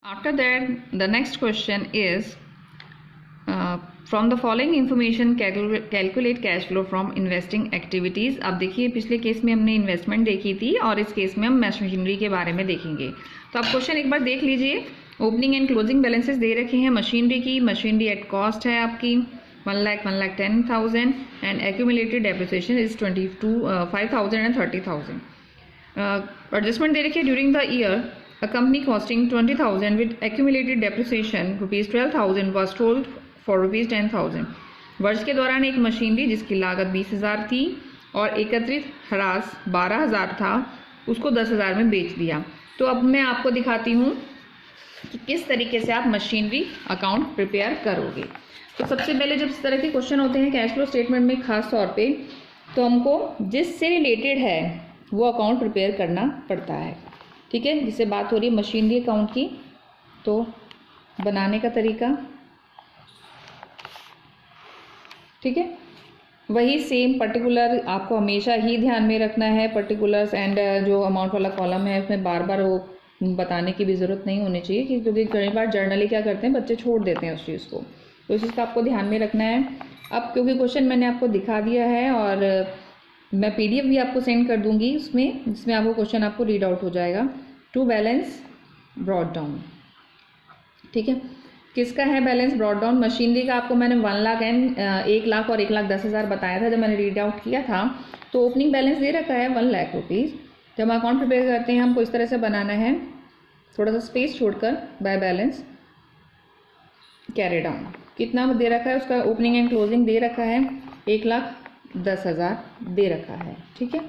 After that, the next question is from the following information calculate cash flow from investing activities। अब देखिए पिछले case में हमने investment देखी थी और इस केस में हम मशीनरी के बारे में देखेंगे। तो आप क्वेश्चन एक बार देख लीजिए। ओपनिंग एंड क्लोजिंग बैलेंसेस दे रखे हैं मशीनरी की। मशीनरी एट कॉस्ट है आपकी 1,10,000 and accumulated depreciation is 5,000 and 30,000। Adjustment दे रखी है during the year a company costing 20,000 with accumulated depreciation rupees 12,000 was sold for rupees 10,000। वर्ष के दौरान एक मशीनरी जिसकी लागत 20,000 थी और एकत्रित ह्रास 12,000 था उसको 10,000 में बेच दिया। तो अब मैं आपको दिखाती हूँ कि किस तरीके से आप मशीनरी अकाउंट प्रिपेयर करोगे। तो सबसे पहले जब इस तरह के क्वेश्चन होते हैं कैश फ्लो स्टेटमेंट में खास तौर पे, तो हमको जिससे रिलेटेड है वो अकाउंट प्रिपेयर करना पड़ता है। ठीक है, जिससे बात हो रही है मशीनरी अकाउंट की, तो बनाने का तरीका ठीक है वही सेम पर्टिकुलर आपको हमेशा ही ध्यान में रखना है। पर्टिकुलर्स एंड जो अमाउंट वाला कॉलम है उसमें बार बार वो बताने की भी ज़रूरत नहीं होनी चाहिए, क्योंकि कई बार जर्नली क्या करते हैं बच्चे छोड़ देते हैं उस चीज़ को, तो इस चीज़ का आपको ध्यान में रखना है। अब क्योंकि क्वेश्चन मैंने आपको दिखा दिया है और मैं PDF भी आपको सेंड कर दूंगी उसमें, जिसमें आपको क्वेश्चन आपको रीड आउट हो जाएगा। टू बैलेंस ब्रॉड डाउन, ठीक है, किसका है बैलेंस ब्रॉड डाउन? मशीनरी का आपको मैंने 1,00,000 और 1,10,000 बताया था जब मैंने रीड आउट किया था। तो ओपनिंग बैलेंस दे रखा है 1,00,000 रुपीज़। जब हम अकाउंट प्रिपेयर करते हैं हमको इस तरह से बनाना है, थोड़ा सा स्पेस छोड़कर बाय बैलेंस कैरी डाउन। कितना दे रखा है उसका ओपनिंग एंड क्लोजिंग दे रखा है 1,10,000 दे रखा है। ठीक है,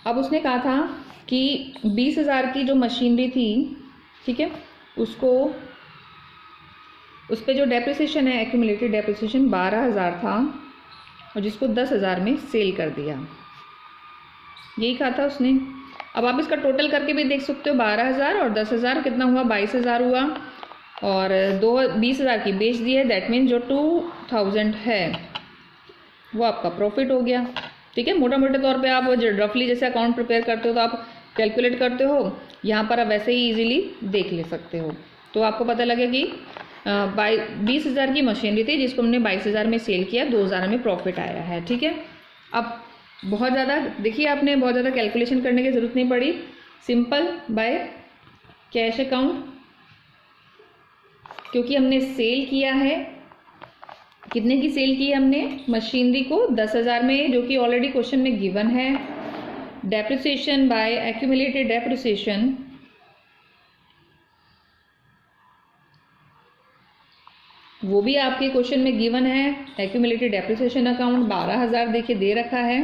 अब उसने कहा था कि 20,000 की जो मशीनरी थी, ठीक है, उसको उस पर जो डेप्रिसिएशन है एक्यूमुलेटेड डेप्रिसिएशन 12,000 था और जिसको 10,000 में सेल कर दिया, यही कहा था उसने। अब आप इसका टोटल करके भी देख सकते हो, 12,000 और 10,000 कितना हुआ, 22,000 हुआ और 20,000 की बेच दी है। दैट मीन्स जो 2,000 है वो आपका प्रॉफिट हो गया। ठीक है, मोटा मोटे तौर पे आप रफली जैसे अकाउंट प्रिपेयर करते हो तो आप कैलकुलेट करते हो, यहाँ पर आप वैसे ही इजीली देख ले सकते हो। तो आपको पता लगे कि 20,000 की मशीनरी थी जिसको हमने 22,000 में सेल किया, 2,000 में प्रॉफिट आया है। ठीक है, अब बहुत ज़्यादा देखिए आपने बहुत ज़्यादा कैलकुलेशन करने की ज़रूरत नहीं पड़ी, सिंपल बाय कैश अकाउंट, क्योंकि हमने सेल किया है। कितने की सेल की है हमने? मशीनरी को 10,000 में, जो कि ऑलरेडी क्वेश्चन में गिवन है। डेप्रिसिएशन बाय एक्यूमुलेटेड डेप्रिसिएशन वो भी आपके क्वेश्चन में गिवन है। एक्यूमुलेटेड डेप्रिसिएशन अकाउंट 12,000 देखिए दे रखा है,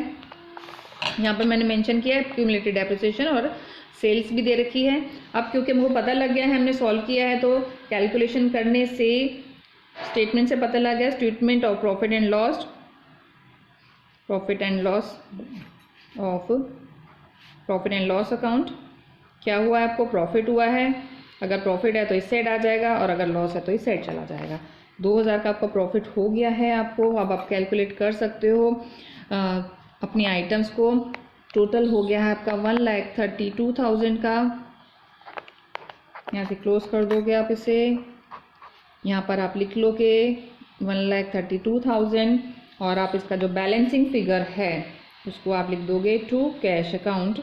यहाँ पर मैंने मेंशन किया है एक्यूमुलेटेड डेप्रिसिएशन, और सेल्स भी दे रखी है। अब क्योंकि हमको पता लग गया है, हमने सॉल्व किया है, तो कैलकुलेशन करने से स्टेटमेंट से पता लग गया। Statement of profit and loss of profit and loss account, क्या हुआ है आपको? प्रॉफिट हुआ है। अगर प्रॉफिट है तो इस साइड आ जाएगा और अगर लॉस है तो इस साइड चला जाएगा। 2,000 का आपका प्रॉफिट हो गया है आपको। अब आप कैलकुलेट कर सकते हो अपनी आइटम्स को। टोटल हो गया है आपका 1,32,000 का। यहाँ से क्लोज कर दोगे आप इसे, यहाँ पर आप लिख लो कि 1,32,000 और आप इसका जो बैलेंसिंग फिगर है उसको आप लिख दोगे टू कैश अकाउंट,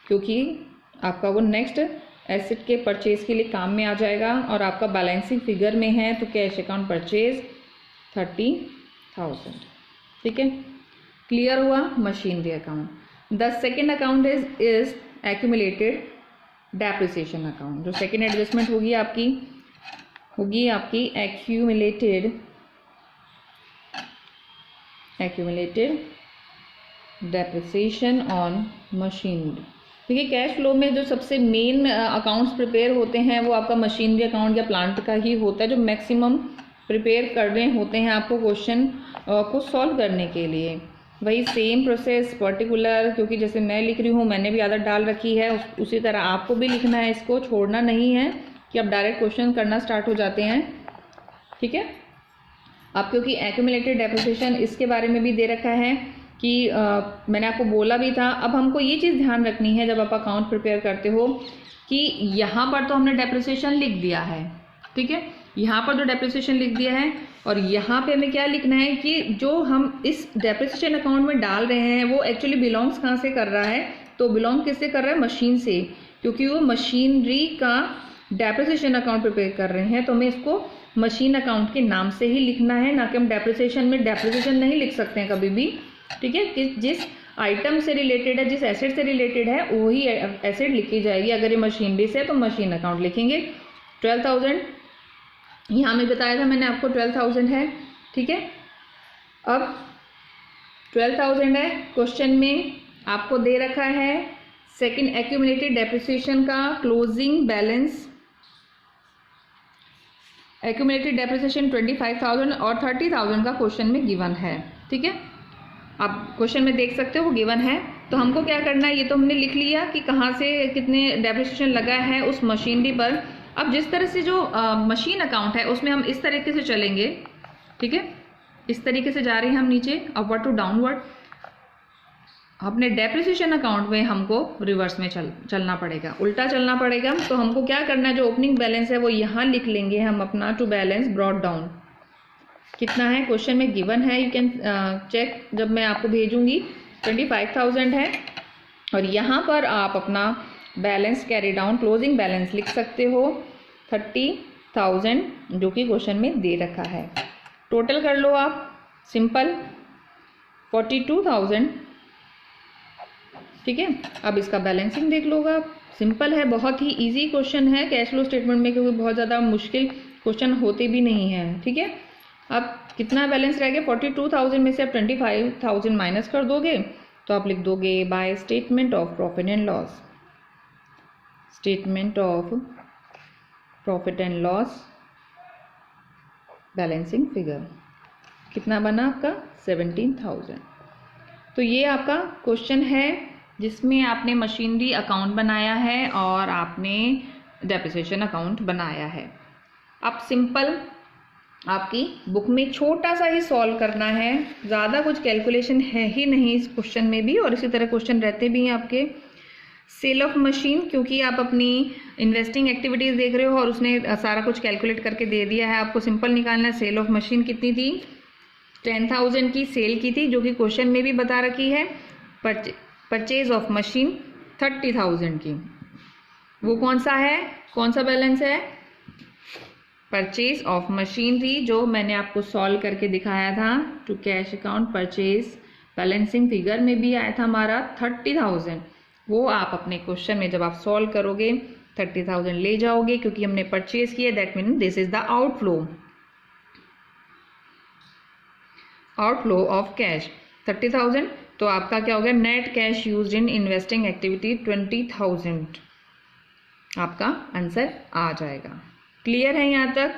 क्योंकि आपका वो नेक्स्ट एसेट के परचेज के लिए काम में आ जाएगा और आपका बैलेंसिंग फिगर में है, तो कैश अकाउंट परचेज 30,000। ठीक है, क्लियर हुआ machinery account. The second account is accumulated depreciation account. जो सेकेंड एडजस्टमेंट होगी आपकी एक्यूमुलेटेड डेप्रिसिएशन ऑन मशीनरी। देखिए कैश फ्लो में जो सबसे मेन अकाउंट्स प्रिपेयर होते हैं वो आपका मशीनरी अकाउंट या प्लांट का ही होता है, जो मैक्सिमम प्रिपेयर कर रहे होते हैं आपको क्वेश्चन को सॉल्व करने के लिए। वही सेम प्रोसेस पर्टिकुलर, क्योंकि जैसे मैं लिख रही हूँ मैंने भी आदत डाल रखी है, उसी तरह आपको भी लिखना है। इसको छोड़ना नहीं है कि आप डायरेक्ट क्वेश्चन करना स्टार्ट हो जाते हैं। ठीक है, अब क्योंकि एक्यूमुलेटेड डेप्रिसिएशन इसके बारे में भी दे रखा है कि मैंने आपको बोला भी था। अब हमको ये चीज़ ध्यान रखनी है जब आप अकाउंट प्रिपेयर करते हो कि यहाँ पर तो हमने डेप्रिसिएशन लिख दिया है, ठीक है, यहाँ पर तो डेप्रिसिएशन लिख दिया है, और यहाँ पे हमें क्या लिखना है कि जो हम इस डेप्रिसिएशन अकाउंट में डाल रहे हैं वो एक्चुअली बिलोंग्स कहाँ से कर रहा है, तो बिलोंग किससे कर रहा है, मशीन से, क्योंकि वो मशीनरी का डेप्रिसिएशन अकाउंट प्रिपेयर कर रहे हैं, तो हमें इसको मशीन अकाउंट के नाम से ही लिखना है, ना कि हम डेप्रिसिएशन में डेप्रिसिएशन नहीं लिख सकते हैं कभी भी, ठीक है। कि जिस आइटम से रिलेटेड है, जिस एसेट से रिलेटेड है, वही एसेट लिखी जाएगी। अगर ये मशीनरी से है तो मशीन अकाउंट लिखेंगे। 12,000 यहाँ में बताया था मैंने आपको 12,000 है, ठीक है। अब 12,000 है, क्वेश्चन में आपको दे रखा है सेकंड एक्यूमुलेटेड डेप्रिसिएशन का क्लोजिंग बैलेंस, एक्यूमुलेटेड डेप्रिसिएशन 25,000 और 30,000 का क्वेश्चन में गिवन है, ठीक है। आप क्वेश्चन में देख सकते हो वो गिवन है, तो हमको क्या करना है, ये तो हमने लिख लिया कि कहाँ से कितने डेप्रिसिएशन लगा है उस मशीनरी पर। अब जिस तरह से जो मशीन अकाउंट है उसमें हम इस तरीके से चलेंगे, ठीक है, इस तरीके से जा रहे हैं हम नीचे अपवर्ड टू डाउनवर्ड। अपने डेप्रिसिएशन अकाउंट में हमको रिवर्स में चलना पड़ेगा, उल्टा चलना पड़ेगा। तो हमको क्या करना है, जो ओपनिंग बैलेंस है वो यहाँ लिख लेंगे हम अपना, टू बैलेंस ब्रॉट डाउन कितना है, क्वेश्चन में गिवन है, यू कैन चेक, जब मैं आपको भेजूंगी 25,000 है, और यहाँ पर आप अपना balance carry down closing balance लिख सकते हो 30,000 जो कि क्वेश्चन में दे रखा है। टोटल कर लो आप, सिंपल 42,000, ठीक है। अब इसका बैलेंसिंग देख लो आप, सिंपल है, बहुत ही इजी क्वेश्चन है कैश फ्लो स्टेटमेंट में, क्योंकि बहुत ज़्यादा मुश्किल क्वेश्चन होते भी नहीं हैं, ठीक है। अब कितना बैलेंस रह गया, 42,000 में से आप 25,000 माइनस कर दोगे तो आप लिख दोगे by statement of profit and loss, statement of profit and loss balancing figure कितना बना आपका 17,000। तो ये आपका क्वेश्चन है जिसमें आपने मशीनरी अकाउंट बनाया है और आपने डेप्रिसिएशन अकाउंट बनाया है। अब सिंपल आपकी बुक में छोटा सा ही सॉल्व करना है, ज़्यादा कुछ कैलकुलेशन है ही नहीं इस क्वेश्चन में भी, और इसी तरह क्वेश्चन रहते भी हैं आपके। सेल ऑफ मशीन, क्योंकि आप अपनी इन्वेस्टिंग एक्टिविटीज़ देख रहे हो और उसने सारा कुछ कैलकुलेट करके दे दिया है, आपको सिंपल निकालना है। सेल ऑफ मशीन कितनी थी, 10,000 की सेल की थी, जो कि क्वेश्चन में भी बता रखी है। परचेज ऑफ मशीन 30,000 की, वो कौन सा है, कौन सा बैलेंस है, परचेज ऑफ मशीनरी, जो मैंने आपको सॉल्व करके दिखाया था to cash account purchase balancing figure में भी आया था हमारा 30,000। वो आप अपने क्वेश्चन में जब आप सॉल्व करोगे 30,000 ले जाओगे, क्योंकि हमने परचेज किया, that mean this is the outflow, outflow of cash 30,000। तो आपका क्या हो गया, net cash used in investing activity 20,000, आपका आंसर आ जाएगा। क्लियर है यहाँ तक?